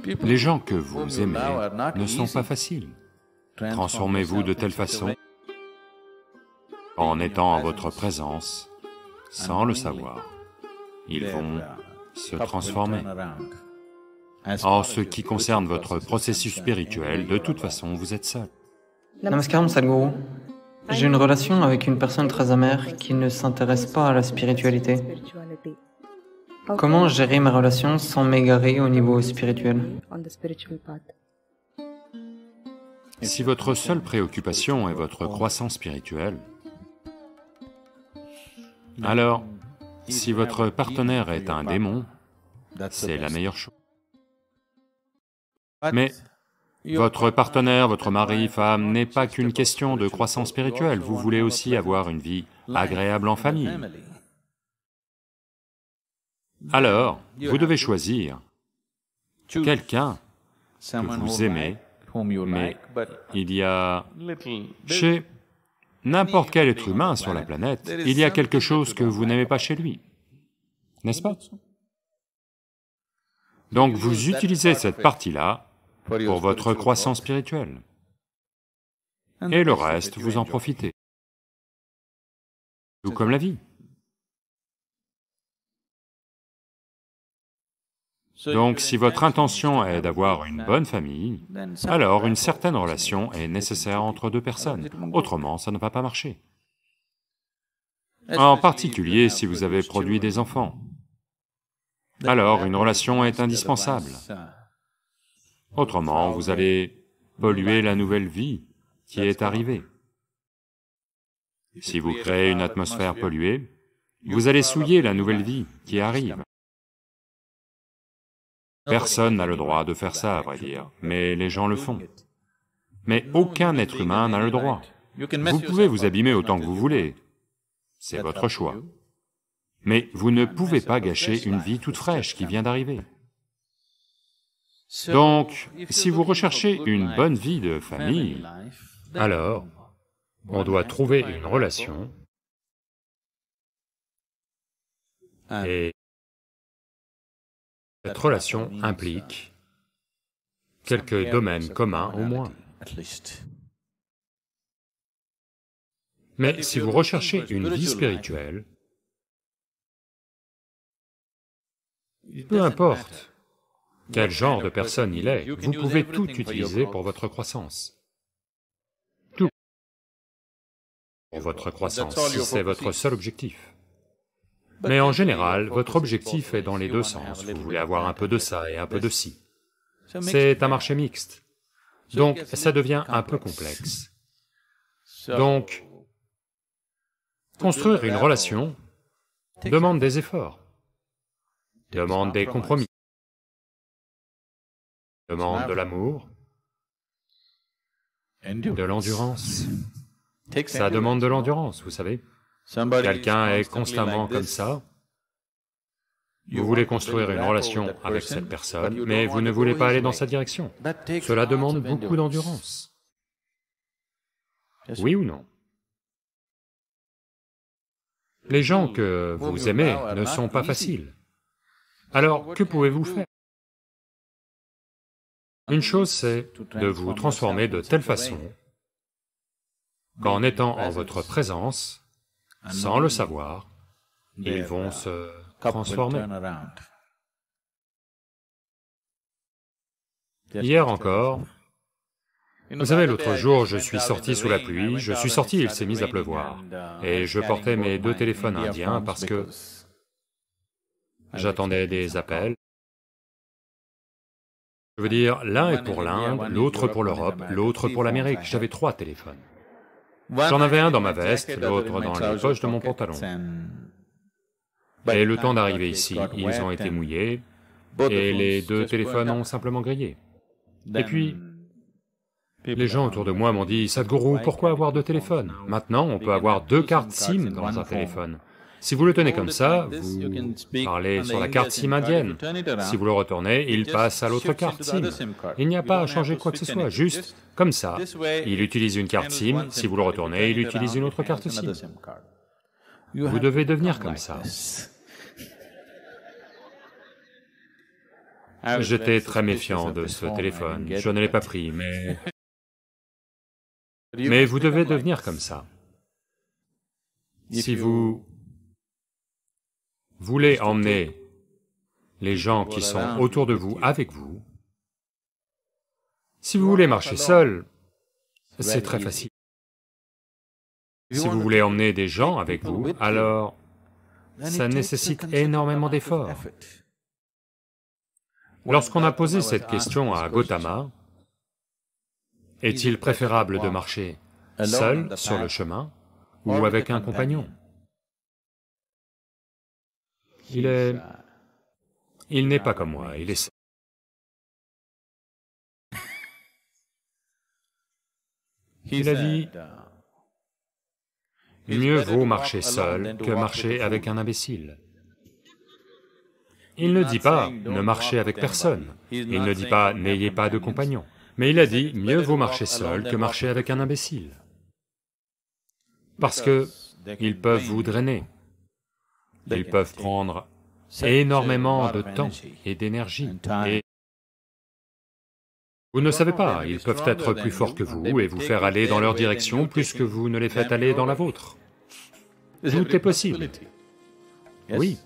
Les gens que vous aimez ne sont pas faciles. Transformez-vous de telle façon, en étant en votre présence, sans le savoir. Ils vont se transformer. En ce qui concerne votre processus spirituel, de toute façon, vous êtes seul. Namaskaram Sadhguru. J'ai une relation avec une personne très amère qui ne s'intéresse pas à la spiritualité. Comment gérer ma relation sans m'égarer au niveau spirituel? Si votre seule préoccupation est votre croissance spirituelle, alors, si votre partenaire est un démon, c'est la meilleure chose. Mais votre partenaire, votre mari, femme, n'est pas qu'une question de croissance spirituelle, vous voulez aussi avoir une vie agréable en famille. Alors, vous devez choisir quelqu'un que vous aimez, mais il y a... Chez n'importe quel être humain sur la planète, il y a quelque chose que vous n'aimez pas chez lui, n'est-ce pas? Donc vous utilisez cette partie-là pour votre croissance spirituelle. Et le reste, vous en profitez. Tout comme la vie. Donc si votre intention est d'avoir une bonne famille, alors une certaine relation est nécessaire entre deux personnes, autrement ça ne va pas marcher. En particulier si vous avez produit des enfants, alors une relation est indispensable. Autrement, vous allez polluer la nouvelle vie qui est arrivée. Si vous créez une atmosphère polluée, vous allez souiller la nouvelle vie qui arrive. Personne n'a le droit de faire ça, à vrai dire, mais les gens le font. Mais aucun être humain n'a le droit. Vous pouvez vous abîmer autant que vous voulez, c'est votre choix. Mais vous ne pouvez pas gâcher une vie toute fraîche qui vient d'arriver. Donc, si vous recherchez une bonne vie de famille, alors on doit trouver une relation et cette relation implique quelques domaines communs au moins. Mais si vous recherchez une vie spirituelle, peu importe quel genre de personne il est, vous pouvez tout utiliser pour votre croissance. Tout pour votre croissance, si c'est votre seul objectif. Mais en général, votre objectif est dans les deux sens, vous voulez avoir un peu de ça et un peu de ci. C'est un marché mixte, donc ça devient un peu complexe. Donc, construire une relation demande des efforts, demande des compromis, demande de l'amour, de l'endurance. Ça demande de l'endurance, vous savez. Quelqu'un est constamment comme ça, vous voulez construire une relation avec cette personne, mais vous ne voulez pas aller dans sa direction. Cela demande beaucoup d'endurance. Oui ou non? Les gens que vous aimez ne sont pas faciles. Alors, que pouvez-vous faire? Une chose, c'est de vous transformer de telle façon qu'en étant en votre présence, sans le savoir, ils vont se transformer. Hier encore, vous savez, l'autre jour, je suis sorti sous la pluie, je suis sorti, il s'est mis à pleuvoir, et je portais mes deux téléphones indiens parce que j'attendais des appels. Je veux dire, l'un est pour l'Inde, l'autre pour l'Europe, l'autre pour l'Amérique, j'avais 3 téléphones. J'en avais un dans ma veste, l'autre dans les poches de mon pantalon. Et le temps d'arriver ici, ils ont été mouillés, et les 2 téléphones ont simplement grillé. Et puis, les gens autour de moi m'ont dit, « Sadhguru, pourquoi avoir 2 téléphones? Maintenant, on peut avoir 2 cartes SIM dans un téléphone. Si vous le tenez comme ça, vous parlez sur la carte SIM indienne. Si vous le retournez, il passe à l'autre carte SIM. Il n'y a pas à changer quoi que ce soit, juste comme ça. Il utilise une carte SIM, si vous le retournez, il utilise une autre carte SIM. Vous devez devenir comme ça. J'étais très méfiant de ce téléphone, je ne l'ai pas pris, mais... Mais vous devez devenir comme ça. Si vous voulez emmener les gens qui sont autour de vous avec vous, si vous voulez marcher seul, c'est très facile. Si vous voulez emmener des gens avec vous, alors ça nécessite énormément d'efforts. Lorsqu'on a posé cette question à Gautama, est-il préférable de marcher seul sur le chemin ou avec un compagnon? Il n'est pas comme moi, il est... Il a dit, mieux vaut marcher seul que marcher avec un imbécile. Il ne dit pas, ne marchez avec personne, il ne dit pas, n'ayez pas de compagnon, mais il a dit, mieux vaut marcher seul que marcher avec un imbécile. Parce que ils peuvent vous drainer, ils peuvent prendre énormément de temps et d'énergie, et vous ne savez pas, ils peuvent être plus forts que vous et vous faire aller dans leur direction plus que vous ne les faites aller dans la vôtre. Tout est possible. Oui.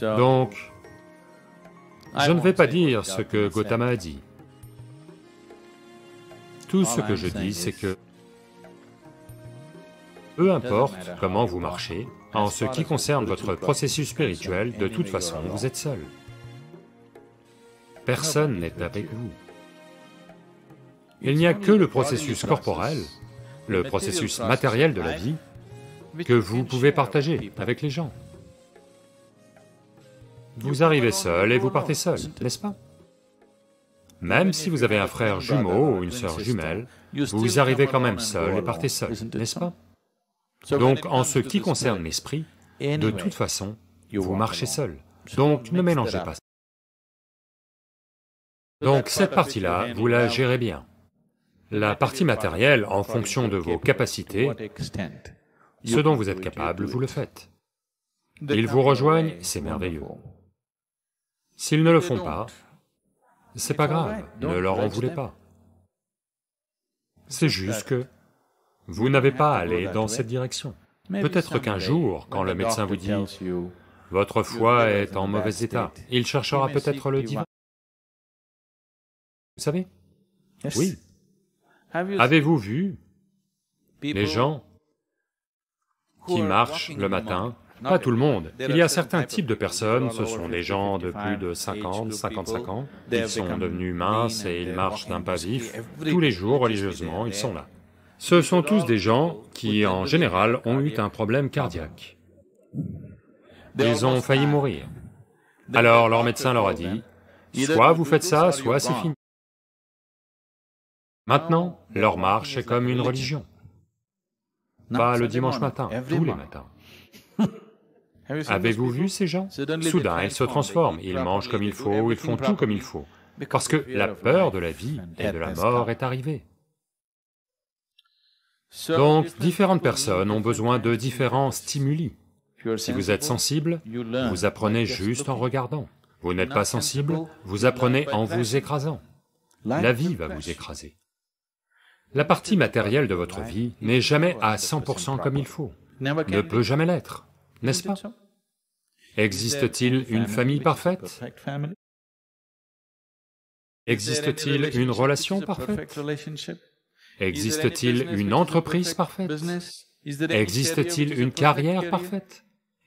Donc, je ne vais pas dire ce que Gautama a dit. Tout ce que je dis, c'est que peu importe comment vous marchez, en ce qui concerne votre processus spirituel, de toute façon, vous êtes seul. Personne n'est avec vous. Il n'y a que le processus corporel, le processus matériel de la vie, que vous pouvez partager avec les gens. Vous arrivez seul et vous partez seul, n'est-ce pas? Même si vous avez un frère jumeau ou une sœur jumelle, vous arrivez quand même seul et partez seul, n'est-ce pas? Donc, en ce qui concerne l'esprit, de toute façon, vous marchez seul. Donc, ne mélangez pas ça. Donc, cette partie-là, vous la gérez bien. La partie matérielle, en fonction de vos capacités, ce dont vous êtes capable, vous le faites. Ils vous rejoignent, c'est merveilleux. S'ils ne le font pas, c'est pas grave, ne leur en voulez pas. C'est juste que vous n'avez pas à aller dans cette direction. Peut-être qu'un jour, quand le médecin vous dit « votre foie est en mauvais état », il cherchera peut-être le divan. Vous savez? Oui. Avez-vous vu les gens qui marchent le matin? Pas tout le monde. Il y a certains types de personnes, ce sont des gens de plus de 50, 55 ans, ils sont devenus minces et ils marchent d'un pas vif, tous les jours, religieusement, ils sont là. Ce sont tous des gens qui, en général, ont eu un problème cardiaque. Ils ont failli mourir. Alors leur médecin leur a dit, soit vous faites ça, soit c'est fini. Maintenant, leur marche est comme une religion. Pas le dimanche matin, tous les matins. Avez-vous vu ces gens? Soudain, ils se transforment, ils mangent comme il faut, ils font tout comme il faut, parce que la peur de la vie et de la mort est arrivée. Donc, différentes personnes ont besoin de différents stimuli. Si vous êtes sensible, vous apprenez juste en regardant. Vous n'êtes pas sensible, vous apprenez en vous écrasant. La vie va vous écraser. La partie matérielle de votre vie n'est jamais à 100% comme il faut, ne peut jamais l'être, n'est-ce pas? Existe-t-il une famille parfaite? Existe-t-il une relation parfaite? Existe-t-il une entreprise parfaite? Existe-t-il une carrière parfaite?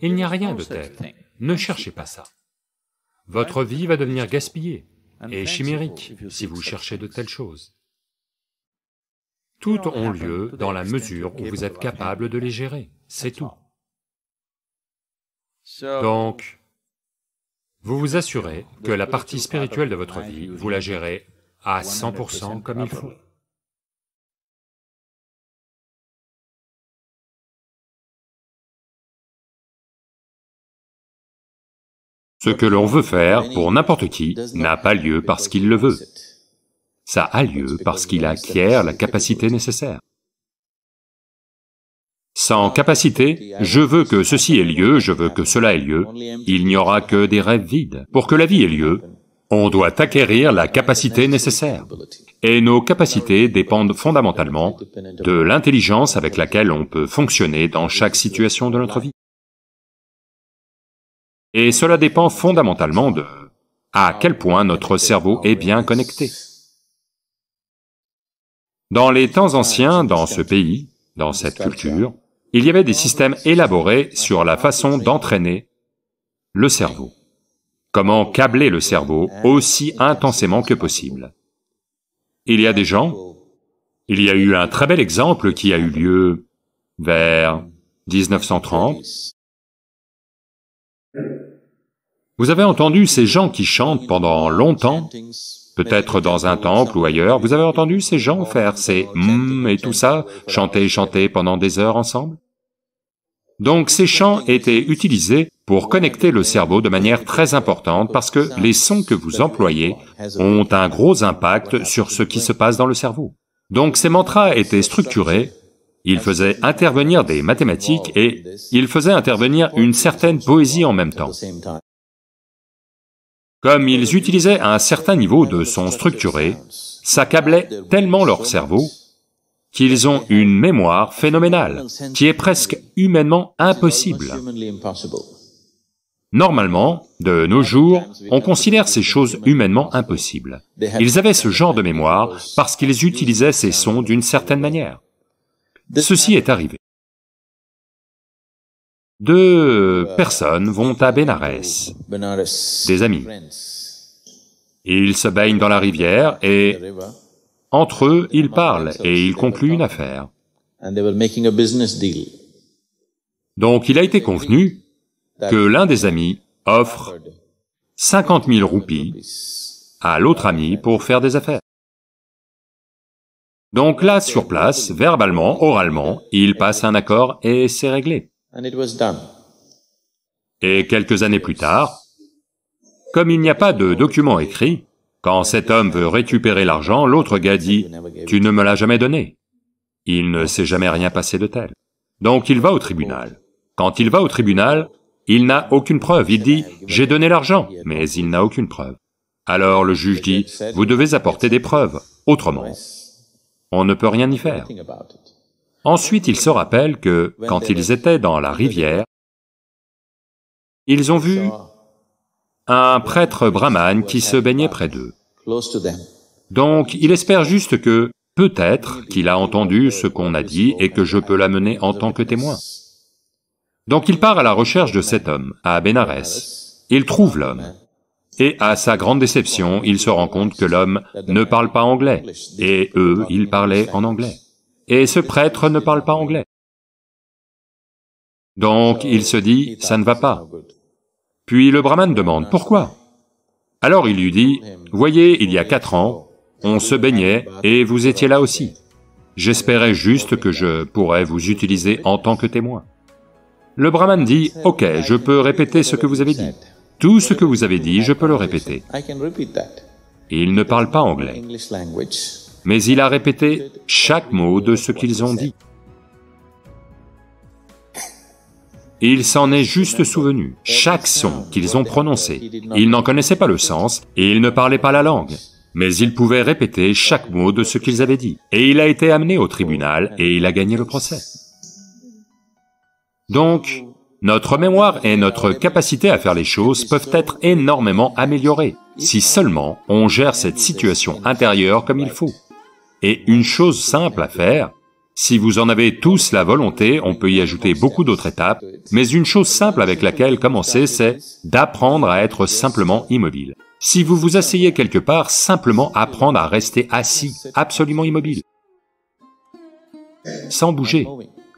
Il n'y a rien de tel, ne cherchez pas ça. Votre vie va devenir gaspillée et chimérique si vous cherchez de telles choses. Toutes ont lieu dans la mesure où vous êtes capable de les gérer, c'est tout. Donc, vous vous assurez que la partie spirituelle de votre vie, vous la gérez à 100% comme il faut. Ce que l'on veut faire pour n'importe qui n'a pas lieu parce qu'il le veut. Ça a lieu parce qu'il acquiert la capacité nécessaire. Sans capacité, je veux que ceci ait lieu, je veux que cela ait lieu, il n'y aura que des rêves vides. Pour que la vie ait lieu, on doit acquérir la capacité nécessaire. Et nos capacités dépendent fondamentalement de l'intelligence avec laquelle on peut fonctionner dans chaque situation de notre vie. Et cela dépend fondamentalement de à quel point notre cerveau est bien connecté. Dans les temps anciens, dans ce pays, dans cette culture, il y avait des systèmes élaborés sur la façon d'entraîner le cerveau. Comment câbler le cerveau aussi intensément que possible. Il y a des gens, il y a eu un très bel exemple qui a eu lieu vers 1930. Vous avez entendu ces gens qui chantent pendant longtemps, peut-être dans un temple ou ailleurs, vous avez entendu ces gens faire ces et tout ça, chanter pendant des heures ensemble? Donc ces chants étaient utilisés pour connecter le cerveau de manière très importante parce que les sons que vous employez ont un gros impact sur ce qui se passe dans le cerveau. Donc ces mantras étaient structurés, ils faisaient intervenir des mathématiques et ils faisaient intervenir une certaine poésie en même temps. Comme ils utilisaient un certain niveau de son structuré, ça câblait tellement leur cerveau qu'ils ont une mémoire phénoménale, qui est presque humainement impossible. Normalement, de nos jours, on considère ces choses humainement impossibles. Ils avaient ce genre de mémoire parce qu'ils utilisaient ces sons d'une certaine manière. Ceci est arrivé. Deux personnes vont à Bénarès, des amis. Ils se baignent dans la rivière et entre eux, ils parlent et ils concluent une affaire. Donc il a été convenu que l'un des amis offre 50 000 roupies à l'autre ami pour faire des affaires. Donc là, sur place, verbalement, oralement, il passe un accord et c'est réglé. Et quelques années plus tard, comme il n'y a pas de document écrit, quand cet homme veut récupérer l'argent, l'autre gars dit « Tu ne me l'as jamais donné. Il ne s'est jamais rien passé de tel. » Donc il va au tribunal. Quand il va au tribunal, il n'a aucune preuve. Il dit « J'ai donné l'argent », mais il n'a aucune preuve. Alors le juge dit « Vous devez apporter des preuves, autrement, on ne peut rien y faire. » Ensuite, il se rappelle que, quand ils étaient dans la rivière, ils ont vu un prêtre brahmane qui se baignait près d'eux. Donc, il espère juste que, peut-être, qu'il a entendu ce qu'on a dit et que je peux l'amener en tant que témoin. Donc il part à la recherche de cet homme, à Bénarès. Il trouve l'homme. Et à sa grande déception, il se rend compte que l'homme ne parle pas anglais, et eux, ils parlaient en anglais. Et ce prêtre ne parle pas anglais. Donc il se dit, ça ne va pas. Puis le brahmane demande, pourquoi? Alors il lui dit, voyez, il y a 4 ans, on se baignait et vous étiez là aussi. J'espérais juste que je pourrais vous utiliser en tant que témoin. Le brahmane dit, ok, je peux répéter ce que vous avez dit. Tout ce que vous avez dit, je peux le répéter. Il ne parle pas anglais, mais il a répété chaque mot de ce qu'ils ont dit. Il s'en est juste souvenu, chaque son qu'ils ont prononcé. Il n'en connaissait pas le sens et il ne parlait pas la langue, mais il pouvait répéter chaque mot de ce qu'ils avaient dit. Et il a été amené au tribunal et il a gagné le procès. Donc, notre mémoire et notre capacité à faire les choses peuvent être énormément améliorées, si seulement on gère cette situation intérieure comme il faut. Et une chose simple à faire, si vous en avez tous la volonté, on peut y ajouter beaucoup d'autres étapes, mais une chose simple avec laquelle commencer, c'est d'apprendre à être simplement immobile. Si vous vous asseyez quelque part, simplement apprendre à rester assis, absolument immobile, sans bouger,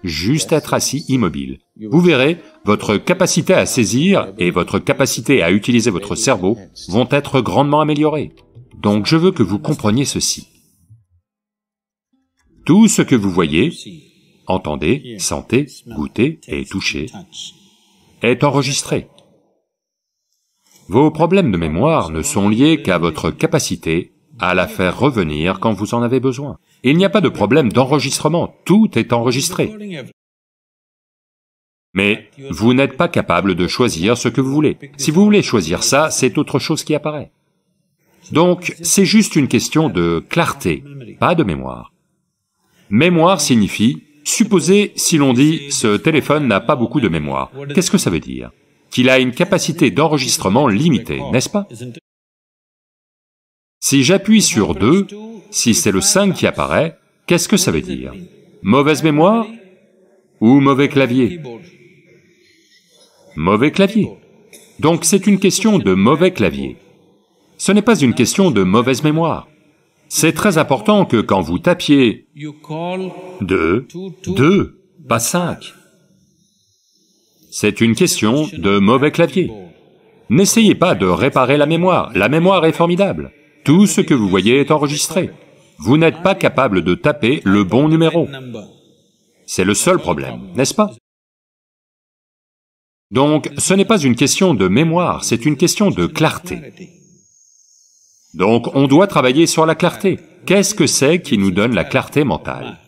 juste être assis immobile. Vous verrez, votre capacité à saisir et votre capacité à utiliser votre cerveau vont être grandement améliorées. Donc je veux que vous compreniez ceci. Tout ce que vous voyez, entendez, sentez, goûtez et touchez est enregistré. Vos problèmes de mémoire ne sont liés qu'à votre capacité à la faire revenir quand vous en avez besoin. Il n'y a pas de problème d'enregistrement, tout est enregistré. Mais vous n'êtes pas capable de choisir ce que vous voulez. Si vous voulez choisir ça, c'est autre chose qui apparaît. Donc, c'est juste une question de clarté, pas de mémoire. Mémoire signifie, supposez si l'on dit « ce téléphone n'a pas beaucoup de mémoire », qu'est-ce que ça veut dire? Qu'il a une capacité d'enregistrement limitée, n'est-ce pas? Si j'appuie sur 2, si c'est le 5 qui apparaît, qu'est-ce que ça veut dire? Mauvaise mémoire ou mauvais clavier? Mauvais clavier. Donc c'est une question de mauvais clavier. Ce n'est pas une question de mauvaise mémoire. C'est très important que quand vous tapiez 2, pas 5. C'est une question de mauvais clavier. N'essayez pas de réparer la mémoire est formidable. Tout ce que vous voyez est enregistré. Vous n'êtes pas capable de taper le bon numéro. C'est le seul problème, n'est-ce pas? Donc, ce n'est pas une question de mémoire, c'est une question de clarté. Donc, on doit travailler sur la clarté. Qu'est-ce que c'est qui nous donne la clarté mentale?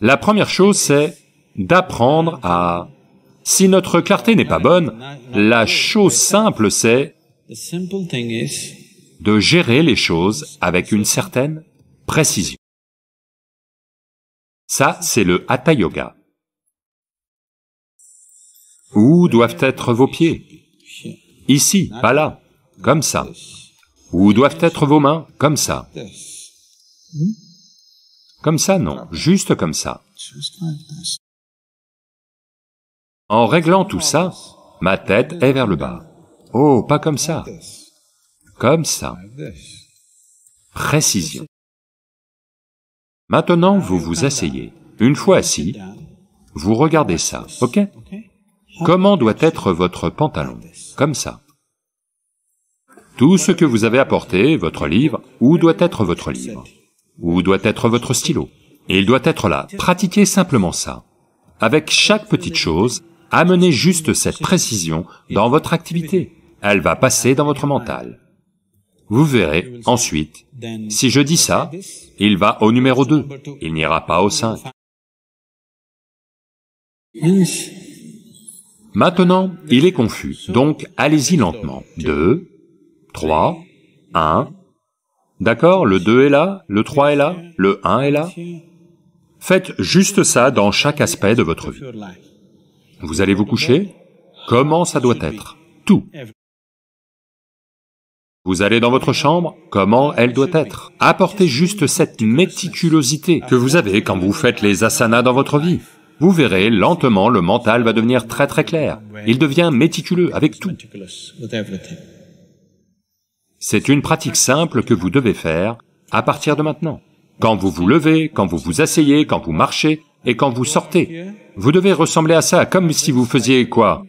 La première chose, c'est d'apprendre à... Si notre clarté n'est pas bonne, la chose simple, c'est de gérer les choses avec une certaine précision. Ça, c'est le Hatha Yoga. Où doivent être vos pieds? Ici, pas là, comme ça. Où doivent être vos mains? Comme ça. Comme ça, non, juste comme ça. En réglant tout ça, ma tête est vers le bas. Oh, pas comme ça. Comme ça. Précision. Maintenant, vous vous asseyez. Une fois assis, vous regardez ça, ok? Comment doit être votre pantalon? Comme ça. Tout ce que vous avez apporté, votre livre, où doit être votre livre? Où doit être votre stylo? Il doit être là. Pratiquez simplement ça. Avec chaque petite chose, amenez juste cette précision dans votre activité. Elle va passer dans votre mental. Vous verrez, ensuite, si je dis ça, il va au numéro 2, il n'ira pas au 5. Maintenant, il est confus, donc allez-y lentement. 2, 3, 1... D'accord, le 2 est là, le 3 est là, le 1 est là. Faites juste ça dans chaque aspect de votre vie. Vous allez vous coucher? Comment ça doit être? Tout. Vous allez dans votre chambre? Comment elle doit être? Apportez juste cette méticulosité que vous avez quand vous faites les asanas dans votre vie. Vous verrez, lentement, le mental va devenir très très clair. Il devient méticuleux avec tout. C'est une pratique simple que vous devez faire à partir de maintenant. Quand vous vous levez, quand vous vous asseyez, quand vous marchez et quand vous sortez, vous devez ressembler à ça, comme si vous faisiez quoi?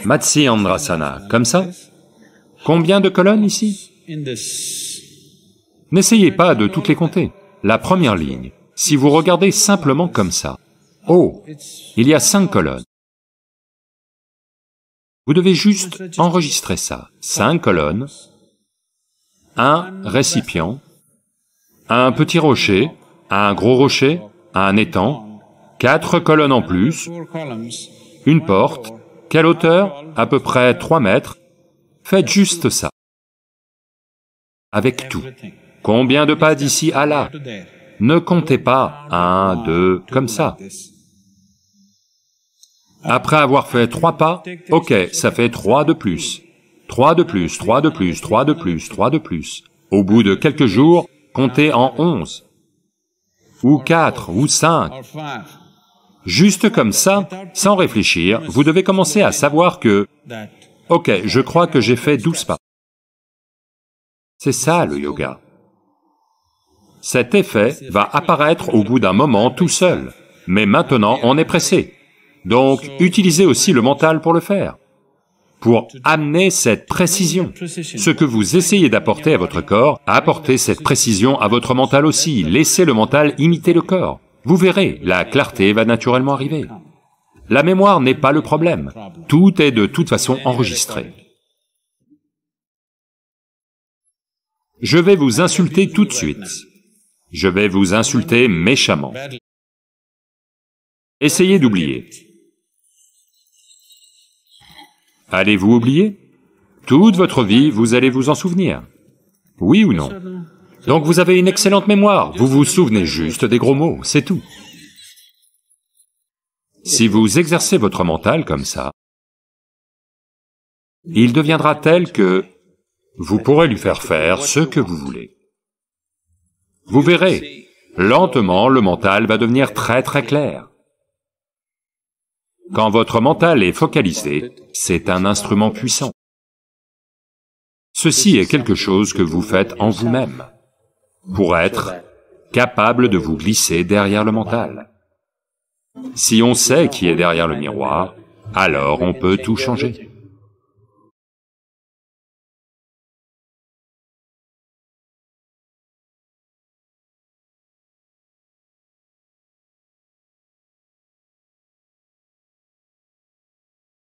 Matsyendrasana, comme ça? Combien de colonnes ici? N'essayez pas de toutes les compter. La première ligne, si vous regardez simplement comme ça, oh, il y a 5 colonnes. Vous devez juste enregistrer ça. 5 colonnes, un récipient, un petit rocher, un gros rocher, un étang, 4 colonnes en plus, une porte, quelle hauteur? À peu près 3 mètres. Faites juste ça. Avec tout. Combien de pas d'ici à là? Ne comptez pas 1, 2, comme ça. Après avoir fait 3 pas, ok, ça fait 3 de plus. 3 de plus, 3 de plus, 3 de plus, 3 de plus. Au bout de quelques jours, comptez en 11. Ou 4, ou 5. Juste comme ça, sans réfléchir, vous devez commencer à savoir que, ok, je crois que j'ai fait 12 pas. C'est ça le yoga. Cet effet va apparaître au bout d'un moment tout seul, mais maintenant on est pressé. Donc, utilisez aussi le mental pour le faire, pour amener cette précision. Ce que vous essayez d'apporter à votre corps, apportez cette précision à votre mental aussi, laissez le mental imiter le corps. Vous verrez, la clarté va naturellement arriver. La mémoire n'est pas le problème, tout est de toute façon enregistré. Je vais vous insulter tout de suite. Je vais vous insulter méchamment. Essayez d'oublier. Allez-vous oublier? Toute votre vie, vous allez vous en souvenir. Oui ou non? Donc vous avez une excellente mémoire, vous vous souvenez juste des gros mots, c'est tout. Si vous exercez votre mental comme ça, il deviendra tel que vous pourrez lui faire faire ce que vous voulez. Vous verrez, lentement, le mental va devenir très très clair. Quand votre mental est focalisé, c'est un instrument puissant. Ceci est quelque chose que vous faites en vous-même, pour être capable de vous glisser derrière le mental. Si on sait qui est derrière le miroir, alors on peut tout changer.